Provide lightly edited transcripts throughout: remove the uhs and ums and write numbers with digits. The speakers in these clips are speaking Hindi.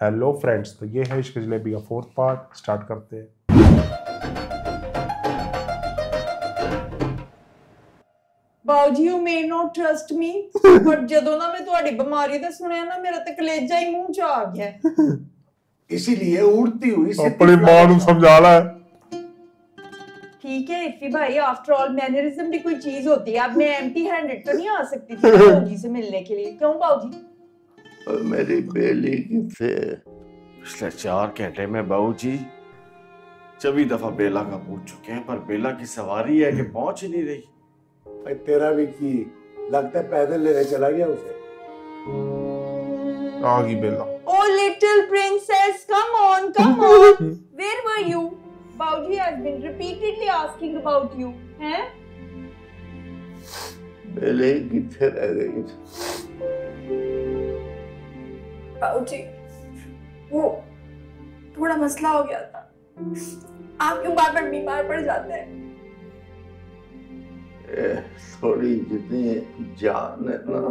हेलो फ्रेंड्स, तो ये है इश्क जलेबी का 4th पार्ट। स्टार्ट करते हैं। बाऊजी you may not trust me but जदों ना मैं तुम्हारी बीमारी दा सुनया ना मेरा ते कलेजा ही मुंह च आ गया। इसीलिए उड़ती हुई अपनी मां ਨੂੰ समझा ला। ठीक है इफी भाई, आफ्टर ऑल मैनरिज्म भी कोई चीज होती है। अब मैं एम्प्टी हैंडेड तो नहीं आ सकती थी बाऊजी से मिलने के लिए। क्यों बाऊजी? मेरी बेली किथे? पिछले 4 घंटे में बाबूजी 24 दफा बेला का पूछ चुके हैं, पर बेला की सवारी है कि पहुंच ही नहीं रही। भाई तेरा भी की लगता है पैदल लेने चला गया उसे। आ गई बेला। Oh little princess, come on, where were you? बाऊजी has been repeatedly asking about you, हैं? बेले किथे रह गई? बाऊजी वो थोड़ा मसला हो गया था। आप क्यों बार बार बीमार पड़ जाते हैं? थोड़ी जितनी जान है ना,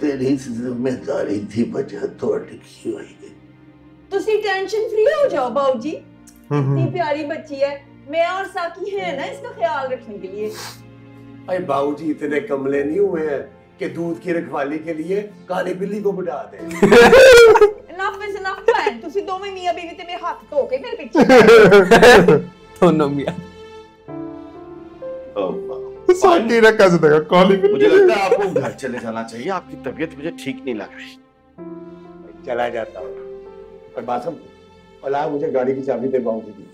तेरी जिम्मेदारी थी बचा तो अटकी हुई है। तुसी टेंशन फ्री हो जाओ बाऊजी, इतनी प्यारी बच्ची है। मैं और साकी है ना इसका ख्याल रखने के लिए। भाई बाबूजी इतने कमले नहीं हुए हैं कि दूध की रखवाली के लिए काली बिल्ली को बिठा दे। Enough is enough man, तुसी दोवें मियां बीवी ते मेरे हाथ धो के मेरे पीछे दोनों मियां। साकी ने कैसे देखा काली बिल्ली? मुझे लगता है आपको घर चले जाना चाहिए, आपकी तबीयत मुझे ठीक नहीं लग रही। चला जाता हूँ, पर बासम अला मुझे गाड़ी की चाबी दे बाबूजी की।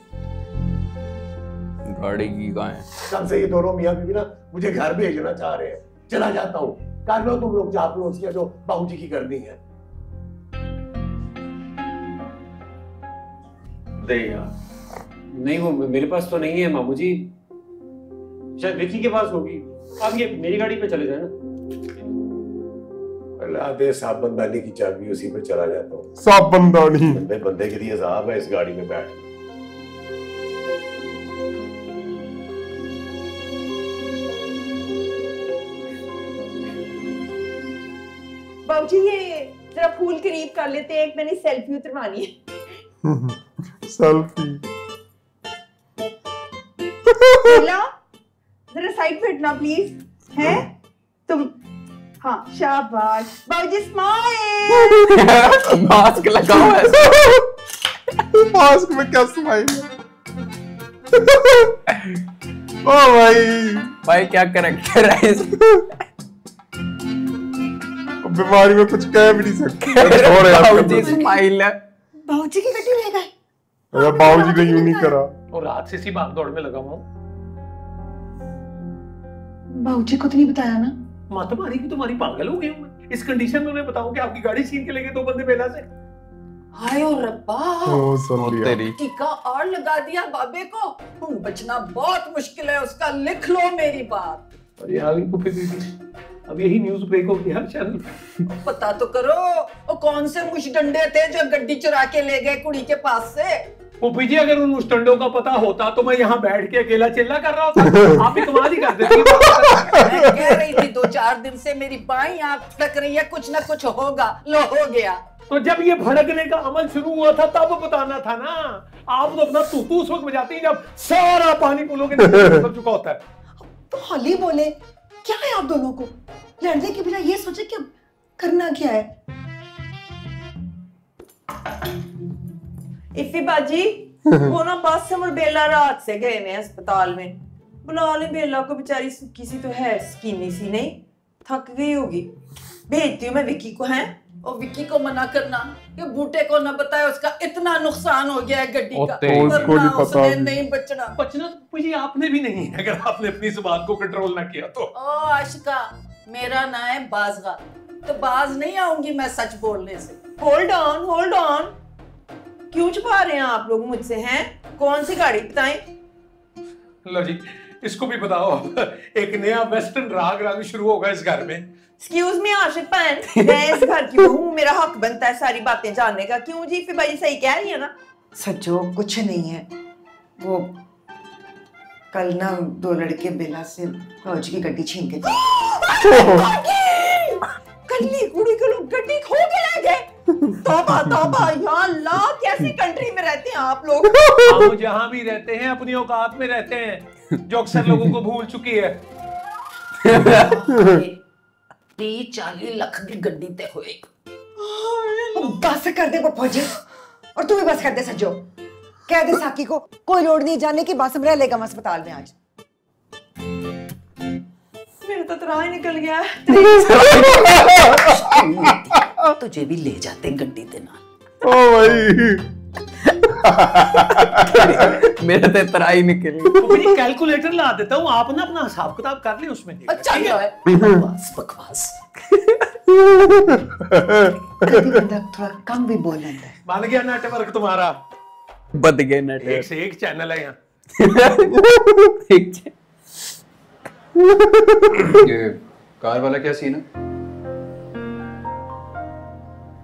गाड़ी की कहाँ है? कब से ये दोनों मियां बीवी ना मुझे घर भेजना चाह रहे हैं। चला जाता हूँ, कर लो तुम लोग चापलूसियां जो बाबूजी की करनी है। दे यार। नहीं वो मेरे पास तो नहीं है मामू जी, शायद विकी के पास होगी। आप ये मेरी गाड़ी पे चले जाए ना। अल्लाह दे साबनदानी की चाबी, उसी पे चला जाता हूँ। साबनदानी बंदे बंदे के लिए अजाब है इस गाड़ी में बैठ। बाऊजी ये जरा फूल करीब कर लेते हैं, एक मैंने सेल्फी उतरवानी है। सेल्फी। बेला जरा साइड पे हटना प्लीज। हैं तुम? हाँ शाबाश बाऊजी, स्माइल। मास्क लगा हुआ है। मास्क में क्या स्माइल है? ओ भाई क्या करेक्टर है इसका? बीमारी में कुछ कह भी नहीं सकते। और बाऊजी स्माइल है। बाऊजी की गड्डी ले गए। अरे बाऊजी ने यूं नहीं करा। और रात से इसी भाग दौड़ में लगा हुआ हूँ। बाऊजी को तो नहीं बताया ना? माँ तुम्हारी की तुम्हारी पागल हो गई हूँ मैं। इस कंडीशन में उन्हें बताऊं कि आपकी गाड़ी छीन के ले गए 2 बंदे बेला से। हाय ओ रब्बा, ओ सुन लिया। तेरी टीका और लगा दिया बाबे को। बचना बहुत मुश्किल है उसका, लिख लो मेरी बात। अरे आ गई पुप्पी दीदी, अब यही न्यूज़ ब्रेक होगी हर चैनल पे। पता तो करो वो कौन से मुश डंडे थे जो गड्डी चुरा के ले गए कुड़ी के पास से। पुप्पी जी अगर उन मुस्टंडों का पता होता तो मैं यहाँ बैठ के अकेला चिल्ला कर रहा होता। आप ही कमाल ही कर देती। मैं कह रही थी 2-4 दिन से मेरी बाईं आंख फटक रही है, कुछ ना कुछ होगा। लो हो गया। तो जब ये भड़कने का अमल शुरू हुआ था तब बताना था ना। आप तो अपना तूतू उस वक्त बजाती हैं जब सारा पानी पुलों के नीचे उतर चुका होता है। तो हौली बोले, क्या है आप दोनों को? लड़ने के बिना ये सोचे कि करना क्या है। इफी बाजी वो ना बासम और बेला रात से गए हैं अस्पताल में। बुला ले बेला को, बेचारी सुखी सी तो है, स्किनी सी नहीं, थक गई होगी। भेजती हूँ मैं विक्की को। हैं और विक्की को मना करना कि बूटे को ना बताए उसका इतना नुकसान हो गया है गड्डी का, वरना उसने नहीं बचना। बचना तो मुझे आपने भी नहीं है अगर आपने अपनी जुबान को कंट्रोल ना किया तो। ओ आशिका, मेरा नाम है बाजगा, तो बाज नहीं आऊंगी मैं सच बोलने से। होल्ड ऑन, क्यों छुपा रहे हैं आप लोग मुझसे? हैं कौन सी गाड़ी बताएं? लो जी इसको भी बताओ। एक नया वेस्टर्न राग शुरू होगा इस घर में। एक्सक्यूज मी आशिक बहन, मैं इस घर की बहू, मेरा हक बनता है सारी बातें जानने का। क्यों जी? फिर भाई सही कह रही है ना? सचो कुछ नहीं है। वो कल ना 2 लड़के बेला से फौज की गड्डी छीन के कल्ली कुड़ी को लोग गड्डी खो के ले गए। तौबा तौबा, या अल्लाह, कैसी कंट्री में रहते हैं आप लोग? हम जहाँ भी रहते हैं अपनी औकात में रहते हैं, जो अक्सर लोगों को भूल चुकी है। 40 लाख की गड्डी ते हुए। बस कर दे फौजी, और तू भी बस कर दे सज्जो। कह दे साकी को कोई लोड नहीं जाने की, बस में रह लेगा अस्पताल में आज। मेरा तो तरा ही निकल गया। तुझे भी ले जाते गड्डी ते नाल। ओ भाई मेरा तो इतना ही निकल तो मुझे कैलकुलेटर ला देता हूँ, आप ना अपना हिसाब किताब कर ले उसमें। अच्छा बकवास बकवास। कभी बंदा थोड़ा कम भी बोल लेता है। मान गया नेटवर्क तुम्हारा, बद गए नेट। एक से एक चैनल है यहाँ। ये कार वाला क्या सीन है?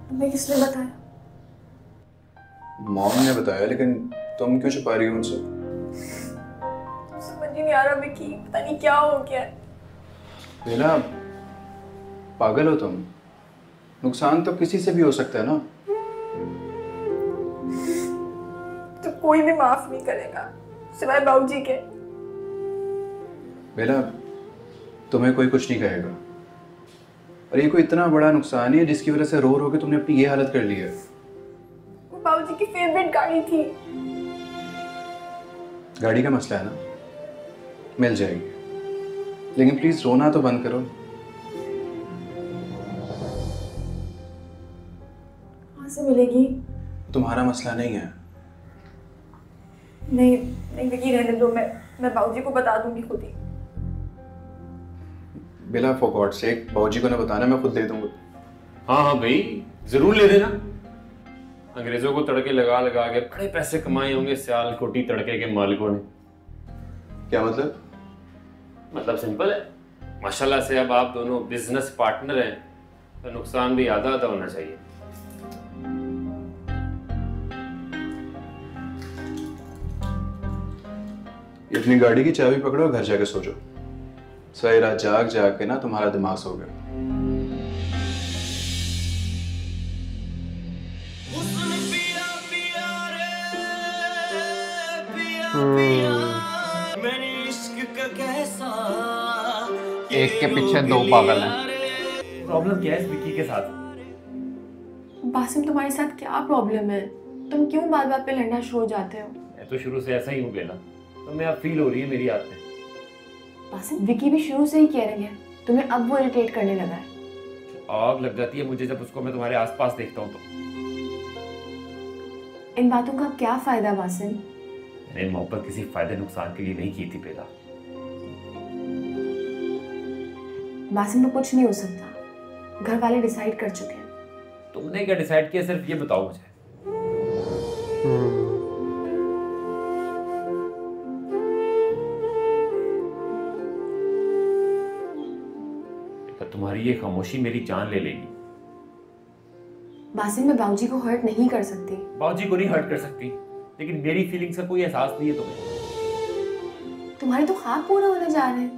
तुम्हें किसने बताया? मॉम ने बताया, लेकिन तुम क्यों छुपा रही हो उनसे? समझ ही नहीं आ रहा विकी, पता नहीं क्या हो गया है। बेला, पागल हो तुम? नुकसान तो किसी से भी हो सकता है ना। तो कोई भी माफ नहीं करेगा सिवाय बाबूजी के। बेला, तुम्हें कोई कुछ नहीं कहेगा, और ये कोई इतना बड़ा नुकसान है जिसकी वजह से रो रो के तुमने अपनी ये हालत कर ली है। वो बाबूजी की फेवरेट गाड़ी थी। गाड़ी का मसला है ना, मिल जाएगी, लेकिन प्लीज रोना तो बंद करो। कहाँ से मिलेगी? तुम्हारा मसला नहीं है। नहीं नहीं विकी, रहने दो, मैं बाबूजी को बता दूंगी खुद ही। बेला, फॉर गॉड सेक, बाबूजी को ना बताना, मैं खुद दे दूंगा। हाँ हाँ भाई, जरूर ले देना। अंग्रेजों को तड़के लगा लगा के बड़े पैसे कमाए होंगे सियालकोटी तड़के के मालिकों ने। क्या मतलब? मतलब सिंपल है, माशाल्लाह से अब आप दोनों बिजनेस पार्टनर हैं, तो नुकसान भी आधा आधा होना चाहिए। ये अपनी गाड़ी की चाबी पकड़ो, घर जाके सो जाओ। सारी रात जाग जाग के ना तुम्हारा दिमाग सो गया। एक के पीछे दो पागल हैं। प्रॉब्लम क्या है इस विक्की के साथ? बासिम, तुम्हारे साथ क्या प्रॉब्लम है? तुम क्यों बात बात पे लड़ना शुरू हो जाते हो? मैं तो शुरू से ऐसा ही हूँ बेला, तो मैं अब फील हो रही है मेरी आदतें। बासिम, विकी भी शुरू से ही कह रही है, तुम्हें अब वो इरिटेट करने लगा है। आग लग जाती है मुझे जब उसको मैं तुम्हारे आसपास देखता हूँ तो। इन बातों का क्या फायदा बासिम? मैंने मोहब्बत किसी फायदे नुकसान के लिए नहीं की थी बेला। बासिम, तो कुछ नहीं हो सकता, घर वाले डिसाइड कर चुके हैं। तुमने क्या डिसाइड किया, सिर्फ ये बताओ मुझे। तुम्हारी ये खामोशी मेरी जान ले लेगी। बासिम, मैं बाबूजी को हर्ट नहीं कर सकती। बाबूजी को नहीं हर्ट कर सकती, लेकिन मेरी फीलिंग्स का कोई एहसास नहीं है तुम्हें। तुम्हारे तो ख्वाब पूरा होने जा रहे हैं।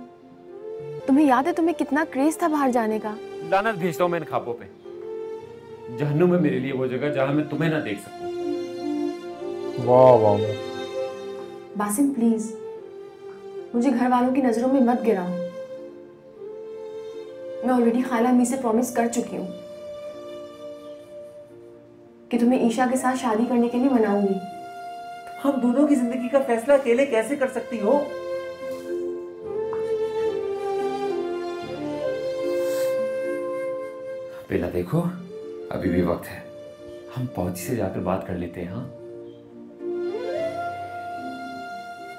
तुम्हें याद है तुम्हें कितना क्रेज था बाहर जाने का? लानत भेजता हूँ मैं इन ख्वाबों पे। जहन्नुम है मेरे लिए वो जगह जहां मैं तुम्हें ना देख सकूं। वाह वाह। बासिम प्लीज, मुझे घर वालों की नजरों में मत गिराओ। मैं ऑलरेडी खाला अम्मी से प्रॉमिस कर चुकी हूँ कि तुम्हें ईशा के साथ शादी करने के लिए मनाऊंगी। हम दोनों की जिंदगी का फैसला अकेले कैसे कर सकती हो? बेला देखो, अभी भी वक्त है, हम पहुंची से जाकर बात कर लेते हैं। हाँ,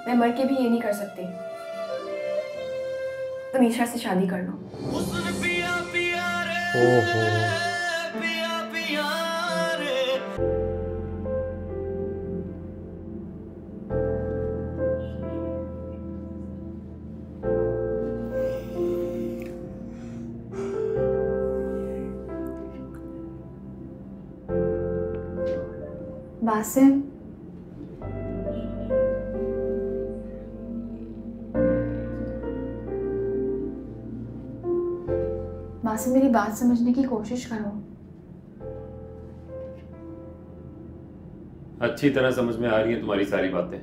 मैं मर के भी ये नहीं कर सकती। तुम ईशा से शादी कर लो। ओहो। बासिम, बासिम मेरी बात समझने की कोशिश करो। अच्छी तरह समझ में आ रही है तुम्हारी सारी बातें।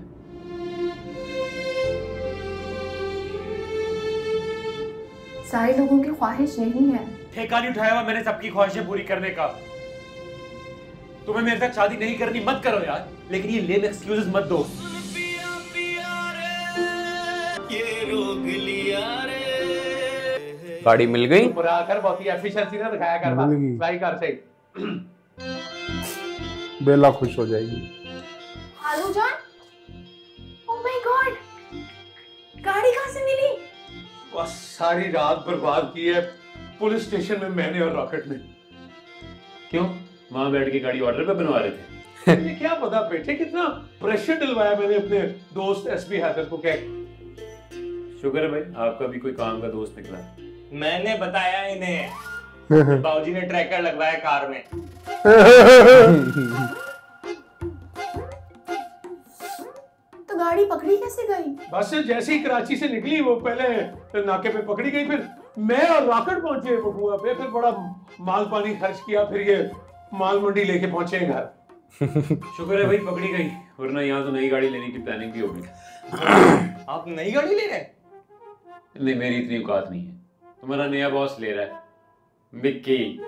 सारे लोगों की ख्वाहिश यही है। ठेका नहीं उठाया हुआ मैंने सबकी ख्वाहिशें पूरी करने का। तुम्हें मेरे साथ शादी नहीं करनी मत करो यार, लेकिन ये लेम एक्सक्यूजेस मत दो। गाड़ी मिल गई? आकर बहुत ही एफिशिएंसी ना दिखाया कर बा भाई कर से। बेला खुश हो जाएगी। हालू जान, ओह माय गॉड, गाड़ी कहाँ से मिली? बस सारी रात बर्बाद की है पुलिस स्टेशन में मैंने और रॉकेट ने। क्यों? वहां बैठ के गाड़ी ऑर्डर पे बनवा रहे थे? ये क्या पता बेटे, कितना प्रेशर डलवाया मैंने अपने दोस्त एसपी हैदर को। क्या शुक्र है भाई आपका भी कोई काम का दोस्त निकला। मैंने बताया इन्हें, बाबूजी ने ट्रैकर लगवाया कार में। तो गाड़ी पकड़ी कैसे गई? बस जैसे ही कराची से निकली वो पहले नाके पे पकड़ी गई, फिर मैं और रॉकेट पहुंचे बबुआ पे, फिर बड़ा माल पानी खर्च किया, फिर ये माल मंडी लेके पहुंचे घर। शुक्र है भाई पकड़ी गई, वरना यहाँ तो नई गाड़ी लेने की प्लानिंग भी होगी। आप नई गाड़ी ले रहे हैं? नहीं मेरी इतनी औकात नहीं है, तुम्हारा नया बॉस ले रहा है, मिक्की।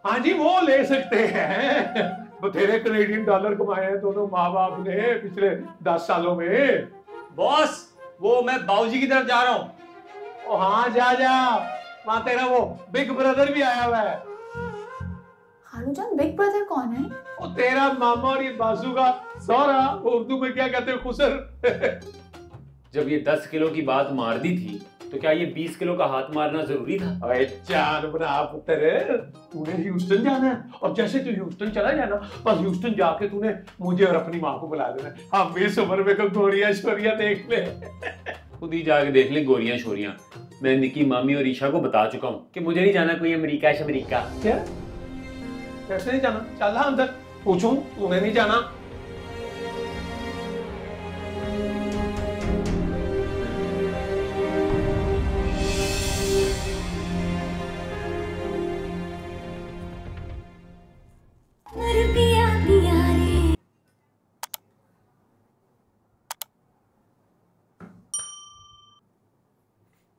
हाँ जी वो ले सकते हैं, बथेरे कनेडियन डॉलर कमाए हैं दोनों माँ बाप ने पिछले 10 सालों में। बॉस वो मैं बाबूजी की तरफ जा रहा हूँ। ओ हाँ जा जा, वहाँ तेरा वो बिग ब्रदर भी आया हुआ है। हालू जान, बिग ब्रदर कौन है? वो तेरा मामा और ये बाजू का सौरा, उर्दू में क्या कहते हैं, खुसर। जब ये 10 किलो की बात मार दी थी तो क्या ये 20 किलो का हाथ मारना जरूरी था? अरे जान बना पुत्र, तूने ह्यूस्टन जाना है और जैसे तू ह्यूस्टन चला जाना, बस ह्यूस्टन जाके तूने मुझे और अपनी माँ को बुला देना। हम इस उम्र में को गोरियां शोरियां देख ले। खुद ही जाके देख ले गोरियां शोरियां। मैं निकी मामी और ईशा को बता चुका हूँ कि मुझे नहीं जाना कोई अमेरिका शमरीका। क्या? कैसे नहीं जाना? चल अंदर, पूछूं तूने नहीं जाना?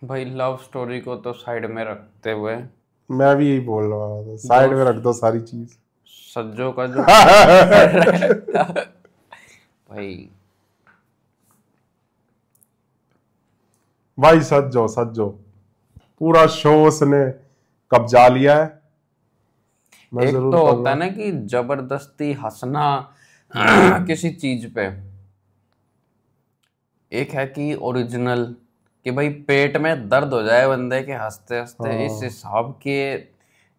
भाई लव स्टोरी को तो साइड में रखते हुए मैं भी यही बोल रहा था, साइड में रख दो सारी चीज। सज्जो का जो भाई सज्जो पूरा शो उसने कब्जा लिया है। एक तो होता है ना कि जबरदस्ती हंसना किसी चीज पे, एक है कि ओरिजिनल, कि भाई पेट में दर्द हो जाए बंदे के हंसते हंसते। इस हिसाब के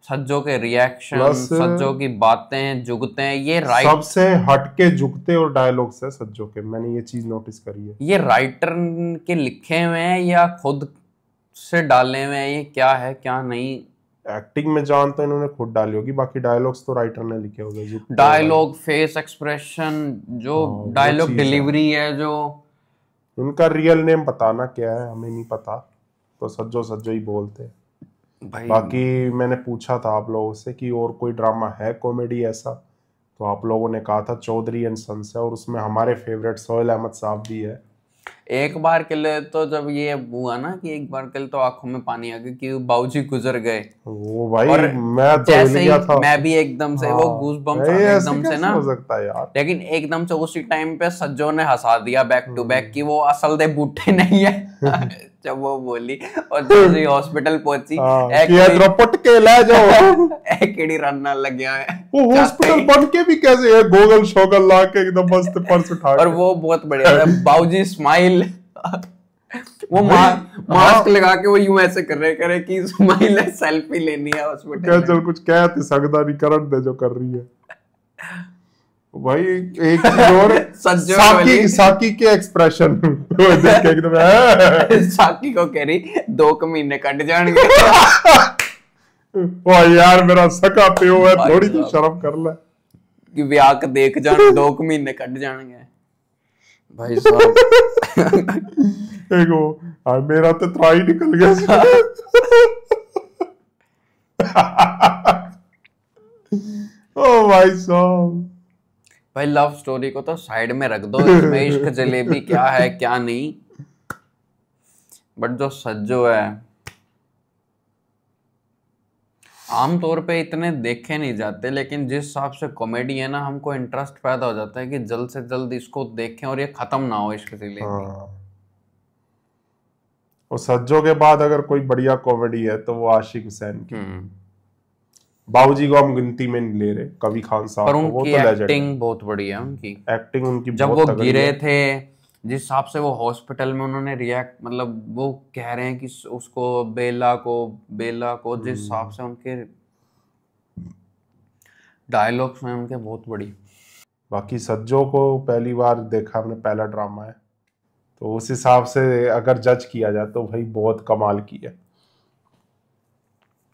सज्जो के रिएक्शन, सज्जो की बातें, जुगते हैं, ये राइट सबसे हटके जुगते और डायलॉग से सज्जो के, मैंने ये चीज नोटिस करी है। ये राइटर के लिखे हुए हैं या खुद से डाले हुए हैं, ये क्या है क्या नहीं? एक्टिंग में जान तो इन्होंने खुद डाली होगी, बाकी डायलॉग्स तो राइटर ने लिखे होंगे। डायलॉग, फेस एक्सप्रेशन, जो डायलॉग डिलीवरी है, जो उनका रियल नेम बताना क्या है हमें नहीं पता, तो सज्जो ही बोलते हैं। बाकी मैंने पूछा था आप लोगों से कि और कोई ड्रामा है कॉमेडी ऐसा, तो आप लोगों ने कहा था चौधरी एंड सन्स है, और उसमें हमारे फेवरेट सोहेल अहमद साहब भी है। एक बार के लिए तो जब ये हुआ ना कि एक बार के लिए तो आंखों में पानी आ गया कि बाबूजी गुजर गए, वो भाई और मैं तो जैसे ही था। मैं भी एकदम से वो गूज बम्स एकदम से ना हो सकता है यार, लेकिन एकदम से उसी टाइम पे सज्जो ने हंसा दिया बैक टू बैक कि वो असल दे बूटे नहीं है। जब वो बोली और जैसे हॉस्पिटल पहुंची एक रनना लग गया है, वो हॉस्पिटल बन के भी कैसे है, गोगल शोगल ला के एकदम मस्त पर्स उठा और वो बहुत बढ़िया है। बाबूजी स्माइल, वो मास्क लगा के वो यूं ऐसे कर रहे कि स्माइल है, सेल्फी लेनी है हॉस्पिटल। क्या चल कुछ कहते सकदा नहीं, करंट दे जो कर रही है भाई। एक चीज और साकी के एक्सप्रेशन देख के एकदम साकी को कह रही 2 महीने कट जाएंगे। ओ यार मेरा सका प्यो है, थोड़ी तो शर्म कर ले कि ब्याह के देख जाने 2 महीने कट जाएंगे भाई साहब। एक वो मेरा तो त्राई निकल गया। ओ भाई साहब, भाई लव स्टोरी को तो साइड में रख दो, इसमें इश्क जलेबी क्या है क्या नहीं। बट जो सज्जो है आमतौर पे इतने देखे नहीं जाते, लेकिन जिस हिसाब से कॉमेडी है ना, हमको इंटरेस्ट पैदा हो जाता है कि जल्द से जल्द इसको देखें और ये खत्म ना हो इश्क जलेबी। हाँ। और सज्जो के बाद अगर कोई बढ़िया कॉमेडी है तो वो आशिक हुसैन की। बाबूजी को हम गिनती में नहीं ले रहे, कभी खान साहब पर को, वो उनकी तो लेजेंड एक्टिंग बहुत बढ़िया है। उनकी एक्टिंग उनकी जब बहुत वो तगड़ी गिरे है। थे, जिस हिसाब से वो हॉस्पिटल में उन्होंने रिएक्ट, मतलब वो कह रहे हैं कि उसको बेला को जिस हिसाब से उनके डायलॉग्स हैं उनके बहुत बड़ी। बाकी सज्जो को पहली बार देखा हमने, पहला ड्रामा है, तो उस हिसाब से अगर जज किया जाए तो भाई बहुत कमाल की है।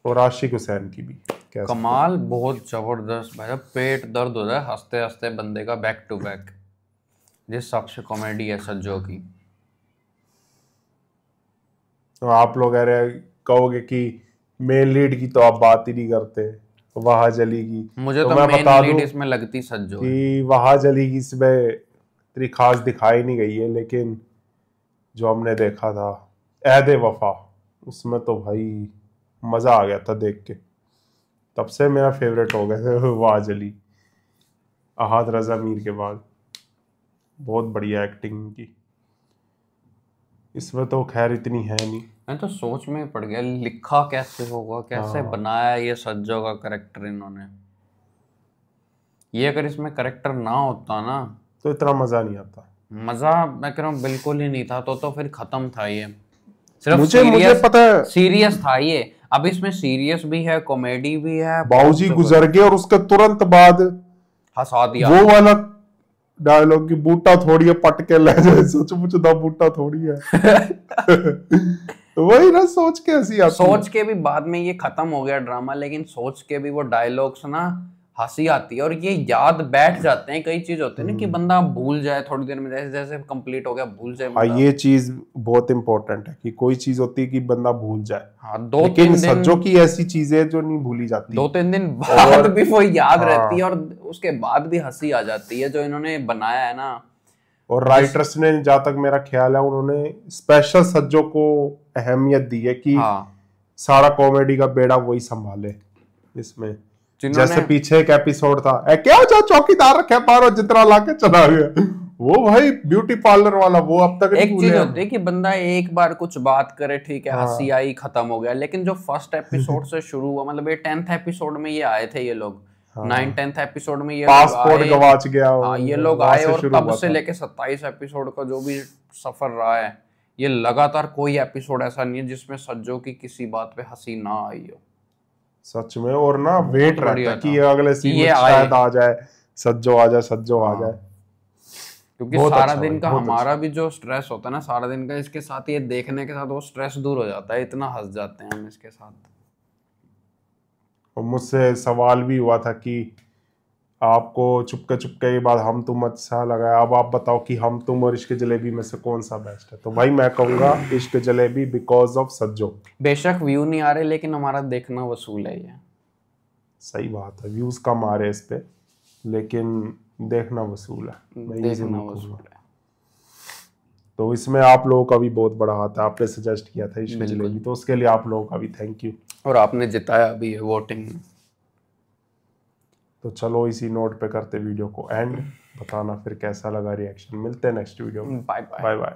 और आशिक हुसैन की भी कमाल, बहुत जबरदस्त भाई। पेट दर्द हो जाए हंसते हंसते बंदे का, बैक टू बैक। जिस हिसाब से कॉमेडी है सज्जो की। तो आप लोग कहोगे कि मेन लीड की तो आप बात ही नहीं करते, वहां जली की। मुझे तो मैं मेन बता लीड दूं इसमें लगती सज्जो कि वहां जली की इसमें इतनी खास दिखाई नहीं गई है, लेकिन जो हमने देखा था ऐदे वफा, उसमें तो भाई मजा आ गया था देख के। तब से मेरा फेवरेट हो गया था वहां जली, अहाद रजा मीर के बाद। बहुत बढ़िया एक्टिंग की। इसमें तो खैर इतनी है नहीं। मैं तो सोच में पड़ गया, लिखा कैसे होगा, कैसे बनाया ये सज्जो का करेक्टर इन्होंने। ये अगर इसमें करेक्टर ना होता ना तो इतना मजा नहीं आता। मजा मैं कह रहा हूँ बिल्कुल ही नहीं था। तो फिर खत्म था ये। सिर्फ मुझे पता है सीरियस था ये। अब इसमें सीरियस भी है, कॉमेडी भी है। बाबूजी गुजर गए और उसके तुरंत बाद हंसा दिया वो वाला डायलॉग की बूटा थोड़ी है पट के ले जाए, सचमुच दा बूटा थोड़ी है। वही ना, सोच के हंसी आती। सोच के भी बाद में ये खत्म हो गया ड्रामा, लेकिन सोच के भी वो डायलॉग्स ना हंसी आती है और ये याद बैठ जाते हैं। कई चीज होते हैं ना कि बंदा भूल जाए थोड़ी देर में, जैसे जैसे कंप्लीट हो गया भूल जाए। हाँ, ये चीज बहुत इंपॉर्टेंट है कि कोई चीज होती है कि बंदा भूल जाए। हाँ, लेकिन सज्जो की ऐसी चीजें जो नहीं भूली जाती, 2-3 दिन बाद भी वो याद हाँ, रहती है और उसके बाद भी हंसी आ जाती है जो इन्होंने बनाया है ना। और राइटर्स ने, जहां तक मेरा ख्याल है, उन्होंने स्पेशल सज्जो को अहमियत दी है कि सारा कॉमेडी का बेड़ा वही संभाले इसमें। जैसे पीछे एक एपिसोड था, क्या जो चौकीदार रखे बारो जितना लाके चला गया, वो भाई ब्यूटी पार्लर वाला, वो अब तक एक चीज होती है कि बंदा एक बार कुछ बात करे, ठीक है, हंसी आई, खत्म हो गया। लेकिन जो फर्स्ट एपिसोड से शुरू हुआ, मतलब ये 10th एपिसोड में ये आए थे ये लोग, 9-10th एपिसोड में ये पासपोर्ट गवाच गया। हाँ, ये लोग आए और तब से लेके 27 एपिसोड का जो भी सफर रहा है, ये लगातार कोई एपिसोड ऐसा नहीं है जिसमें सज्जो की किसी बात पे हंसी ना आई हो। सच में। और ना वेट रहता है कि अगले सीन में शायद आ जाए, सज्जो आ जाए। क्योंकि सारा दिन का हमारा भी जो स्ट्रेस होता है ना, सारा दिन का, इसके साथ ये देखने के साथ वो स्ट्रेस दूर हो जाता है। इतना हंस जाते हैं हम इसके साथ। और मुझसे सवाल भी हुआ था कि आपको चुपके के बाद हम तुम अच्छा लगा, अब आप बताओ कि हम तुम और इश्क जलेबी में से कौन सा बेस्ट है। तो भाई मैं कहूंगा इश्क जलेबी, बिकॉज ऑफ सज्जो। बेशक व्यू नहीं आ रहे, लेकिन हमारा देखना वसूल है ये। सही बात है, व्यूज कम आ रहे इस पे, लेकिन देखना वसूल है। देखना वसूल है। तो इसमें आप लोगों का भी बहुत बड़ा हाथ है। आपने सजेस्ट किया था इश्क जलेबी, तो उसके लिए आप लोगों का भी थैंक यू। और आपने जिताया भी है वोटिंग में। तो चलो इसी नोट पे करते वीडियो को एंड। बताना फिर कैसा लगा रिएक्शन। मिलते हैं नेक्स्ट वीडियो में। Bye bye.